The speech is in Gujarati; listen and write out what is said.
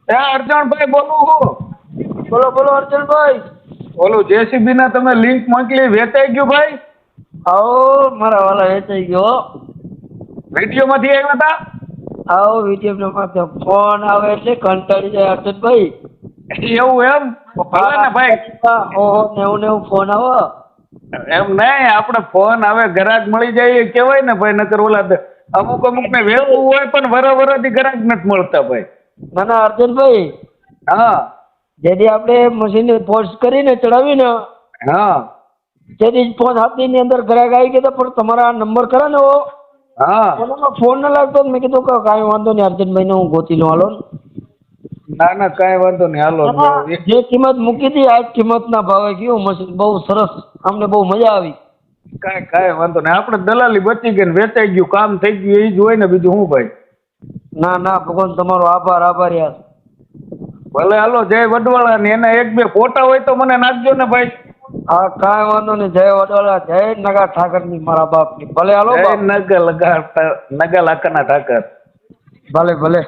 એ અર્જણભાઈ બોલું હું. બોલો બોલો અર્જુનભાઈ. ઓલું જેસીબી ના તમે લિંક મોકલી વેચાઈ ગયું ભાઈ? આવો મારા વાલા વેચાઈ ગયો. વિડીયો માંથી આવ્યા હતા? આવો વિડીયો માં ફોન આવે એટલે કંટાળી જાય અર્જુનભાઈ. એવું એમ? ભલે ને ભાઈ. ઓહો, નેવું ફોન આવો. એમ નહીં, આપણે ફોન આવે ગ્રાહક મળી જાય એ કહેવાય ને ભાઈ. નકર ઓલા અમુક ને વેચવું હોય પણ વરથી ગ્રાહક નથી મળતા ભાઈ. ના ના અર્જુનભાઈ, હા જેથી આપણે મશીન પોસ્ટ કરીને ચડાવીને હા જેથી 5-7 દિનની અંદર ગ્રાહક આવી ગયા પણ તમારા નંબર કરે ને હા. ફોન ના લાગતો. મેં કીધું કે કાંઈ વાંધો નહીં અર્જુનભાઈ ને હું ગોતી લઉં. હાલો ના ના કાંઈ વાંધો નહીં, હાલો. જે કિંમત મૂકી હતી આ કિંમતના ભાવે ગયું મશીન. બહુ સરસ, અમને બહુ મજા આવી. કાંઈ વાંધો નહીં, આપણે દલાલી બચી ગઈ ને વેચાઈ ગયું, કામ થઈ ગયું એ જ હોય ને, બીજું શું ભાઈ. ના ના ભગવાન તમારો આભાર આભાર યાર. ભલે હાલો, જય વડવાળા ને એના 1-2 ફોટા હોય તો મને નાખજો ને ભાઈ. હા કાંઈ વાંધો નહીં. જય વડવાળા, જય નગા ઠાકર ની મારા બાપ ની. ભલે હાલો જય નગા લાકાના ઠાકર. ભલે ભલે.